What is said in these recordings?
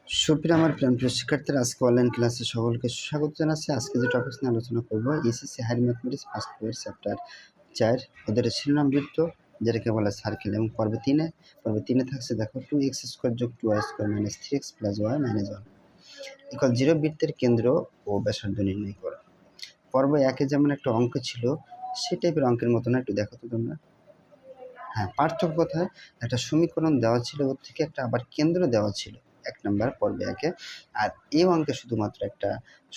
সুপ্রিয় আমার প্রিয় শিক্ষার্থীরা, আজকে অনলাইন ক্লাসে সকলকে স্বাগত জানাচ্ছি। আজকে যে টপিক নিয়ে আলোচনা করবো, এসএসসি হায়ার ম্যাথমেটিক্স ফার্স্ট বইয়ের চ্যাপ্টার 4 ওদের শিরোনামবৃত্ত, যেটাকে বলে সার্কেল। এবং পর্বে তিনে থাকছে দেখো 2x² যোগ 2y² - 3x + y - 1 ইকুয়াল 0 বৃত্তের কেন্দ্র ও ব্যাসার্ধ নির্ণয় করা। পর্ব 1-এ যেমন একটা অঙ্ক ছিল, সেই টাইপের অঙ্কের মতো না? একটু দেখো তো তোমরা। হ্যাঁ, পার্থক্য কোথায়? একটা সমীকরণ দেওয়া ছিল, ওর থেকে একটা আবার কেন্দ্র দেওয়া ছিল 1 নাম্বার পর্বে 1-এ। আর এই অঙ্কে শুধুমাত্র একটা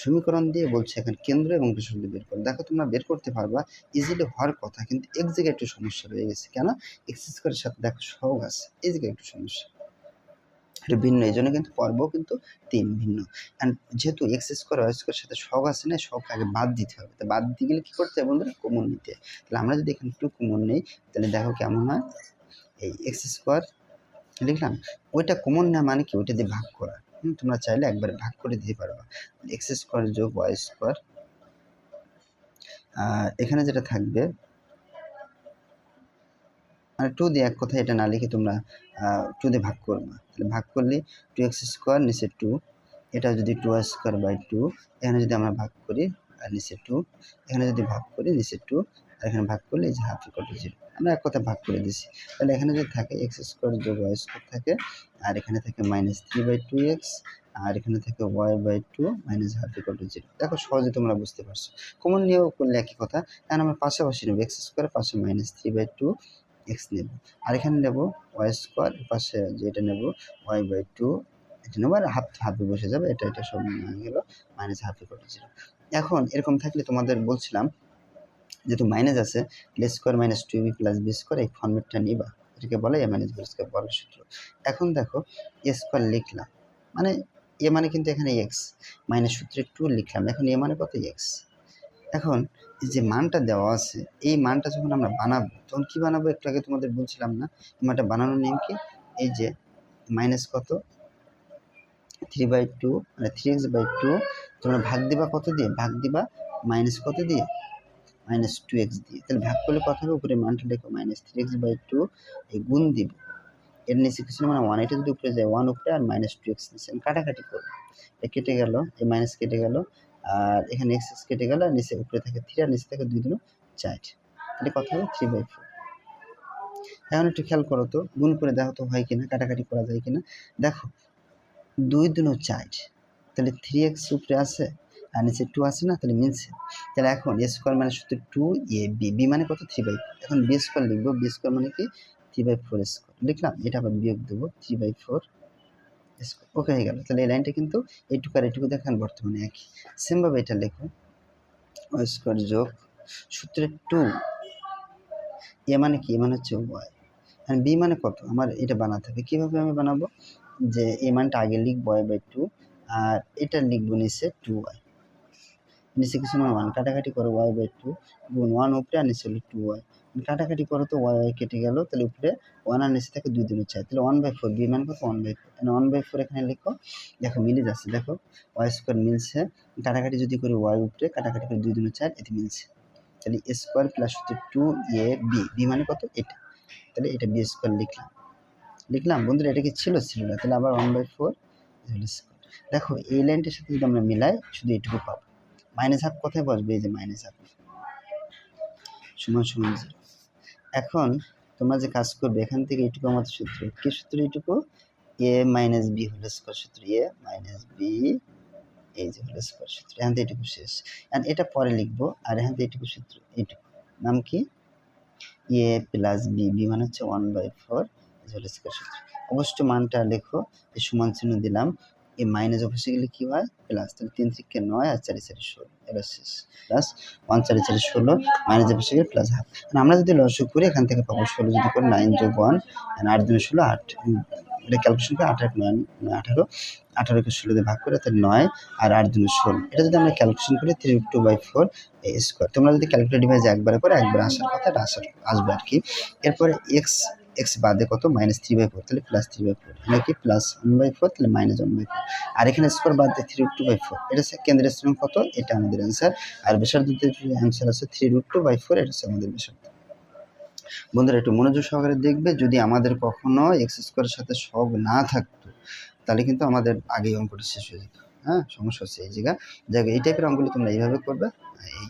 সমীকরণ দিয়ে বলছে এখানে কেন্দ্র এবং ব্যাসার্ধ বের করো। দেখো তোমরা বের করতে পারবা, ইজিলি হওয়ার কথা, কিন্তু এক জায়গায় একটু সমস্যা রয়ে গেছে। কেন? x² সাথে দেখো সহগ আছে, এই জায়গায় একটু সমস্যা, এটা ভিন্ন। এই জন্য কিন্তু পর্ব কিন্তু 3 ভিন্ন। অ্যান্ড যেহেতু x² y² সাথে সহগ আছে না, সহগ আগে বাদ দিতে হবে। তো বাদ দিতে গেলে কী করতে হবে বন্ধুরা? কমন নিতে। তাহলে আমরা যদি এখানে একটু কমন নিই, তাহলে দেখো কেমন হয়। এই x² লিখলাম, ওইটা কমন নেওয়া মানে কি? ওইটা দিয়ে ভাগ করা। তোমরা চাইলে একবারে ভাগ করে দিতে পারবা। x² যোগ y², এখানে যেটা থাকবে, মানে 2 দিয়ে এক কথায় এটা না লিখে তোমরা 2 দিয়ে ভাগ করবা। তাহলে ভাগ করলে 2x² নিচে 2, এটা যদি 2y²/2, এখানে যদি আমরা ভাগ করি আর নিচে 2, এখানে যদি ভাগ করি নিচে 2, আর এখানে ভাগ করলে এই যে ½ = 0। আমরা এক কথায় ভাগ করে দিছি। তাহলে এখানে যদি থাকে x² যোগ y² থাকে, আর এখানে থাকে -3/2x, আর এখানে থাকে y/2 ½ = 0। দেখো সহজে তোমরা বুঝতে পারছো। কমন নিয়েও করলে একই কথা। এখন আমরা পাশাপাশি নেব, x² পাশে -3/2 x নেব, আর এখানে নেব y², পাশে যেটা নেব y/2 এটা নেব, আর হাফে বসে যাবে। এটা সব গেল ½ = 0। এখন এরকম থাকলে তোমাদের বলছিলাম, যেহেতু মাইনাস আছে, a² - 2b + b² এই ফর্মেটটা নিবা, এটাকে বলে a - b² বলার সূত্র। এখন দেখো a² লিখলাম, মানে a মানে কিন্তু এখানে x, মাইনাস সূত্রে 2 লিখলাম, এখন a মানে কত? x। এখন এই যে মানটা দেওয়া আছে, এই মানটা যখন আমরা বানাবো, তখন কি বানাবো? একটু আগে তোমাদের বলছিলাম না, এই মানটা বানানোর নিয়ম কি? এই যে মাইনাস কত 3/2, মানে 3x/2, তোমরা ভাগ দিবা কত দিয়ে? ভাগ দিবা মাইনাস কত দিয়ে? -2x দিয়ে। তাহলে ভাগ করলে কত হবে? উপরে মানটা লেখো -3x/2, এই গুণ দিব, এর নিচে কিছু না, মানে 1, এটা যদি উপরে যায় 1 উপরে, আর -2x নিচে। আমি কাটাকাটি করবো, এ কেটে গেল, এই মাইনাস কেটে গেল, আর এখানে x কেটে গেল, আর নিচে উপরে থাকে 3, আর নিচে থাকে 2 × 4। তাহলে কত হবে? 3/4। এখন একটু খেয়াল করো তো, গুণ করে দেখো তো হয় কিনা, কাটাকাটি করা যায় কিনা। দেখো 2 × 4, তাহলে 3x উপরে আছে আর নিচে 2 আছে না, তাহলে মিলছে। তাহলে এখন a² মানে সূত্র 2ab, b মানে কত? 3/4। এখন b² লিখবো, b² মানে কি? 3/4² লিখলাম, এটা আবার বিয়োগ দেবো, 3/4²। ওকে, হয়ে গেল। তাহলে এই লাইনটা কিন্তু এইটুকু আর এইটুকু দেখেন বর্তমানে একই। সেমভাবে এটা লেখো, y² যোগ সূত্রে 2, a মানে কি? a মানে হচ্ছে y, আর b মানে কত? আমার এটা বানাতে হবে। কীভাবে আমি বানাবো? যে এই মানটা আগে লিখবো y/2, আর এটা লিখবো নিচে 2y, নিচে কিছু না, 1 কাটাকাটি করো, y/2 গুণ 1 উপরে, আর নিচে হলো 2y, কাটাকাটি করো তো y কেটে গেল, তাহলে উপরে 1 আর নিচে থাকে 2 × 4, তাহলে 1/4, b মানে কত? 1/4, তাহলে 1/4 এখানে লিখো। দেখো মিলে যাচ্ছে, দেখো y² মিলছে, কাটাকাটি যদি করি y উপরে, কাটাকাটি করে 2 × 4, এতে মিলছে। তাহলে a² প্লাস হচ্ছে 2ab, b মানে কত? এটা। তাহলে এটা b² লিখলাম বন্ধুরা। এটা কি ছিল? ছিল না। তাহলে আবার 1/4 দেখো এই লাইনটার সাথে যদি আমরা মিলাই, শুধু এইটুকু পাবো। -½ কোথায় বসবে? এই যে -½ সমান 0। এখন তোমরা যে কাজ করবে, এখান থেকে এইটুকু আমাদের সূত্র, কি সূত্র এইটুকু? a - b² সূত্র, a - b, এই যে হোল স্কয়ার সূত্র। এখান থেকে এইটুকু শেষ। এখন এটা পরে লিখবো, আর এখান থেকে এইটুকু সূত্র, এইটুকু নাম কি? a + b, b মানে হচ্ছে 1/4 হোল স্কয়ার সূত্র। অবশ্য মানটা লেখো, এই সমান চিহ্ন দিলাম, এই মাইনাস অফিসে গেলে কি হয়? প্লাস। তাহলে 3 × 3 = 9, আর 4 × 4 = 16, এটা শেষ। প্লাস 1 4 × 4 = 16, মাইনাস অফিসে গেলে প্লাস হাফ। আমরা যদি লসাগু করি, এখান থেকে পাবো 16 যদি করি 9 + 1, 8 × 2 = 16, 8, এটা ক্যালকুলেশন করে 8 × 8 = 9, 18, 18কে 16 দিয়ে ভাগ করে, তাহলে 9, আর 8 × 2 = 16। এটা যদি আমরা ক্যালকুলেশন করি 3√2/4 স্কয়ার। তোমরা যদি ক্যালকুলেটর ডিভাইসে একবারে করে, একবার আসার কথা, এটা আসবে আর কি। এরপরে x বাদে কত? -3/4, তাহলে +3/4, এটা কি? +1/4, তাহলে -1/4, আর এখানে স্কয়ার বাদ দিয়ে 3√2/4, এটা হচ্ছে কেন্দ্রের স্থানাঙ্ক কত? এটা আমাদের অ্যান্সার। আর ব্যাসার্ধের অ্যান্সার আছে 3√2/4, এটা হচ্ছে আমাদের ব্যাসার্ধ। বন্ধুরা একটু মনোযোগ সহকারে দেখবে, যদি আমাদের কখনো x² সাথে সহগ না থাকতো, তাহলে কিন্তু আমাদের আগেই অঙ্কটা শেষ হয়ে যেত। হ্যাঁ, সমস্যা হচ্ছে এই জায়গা। এই টাইপের অঙ্কগুলো তোমরা এইভাবে করবে। এই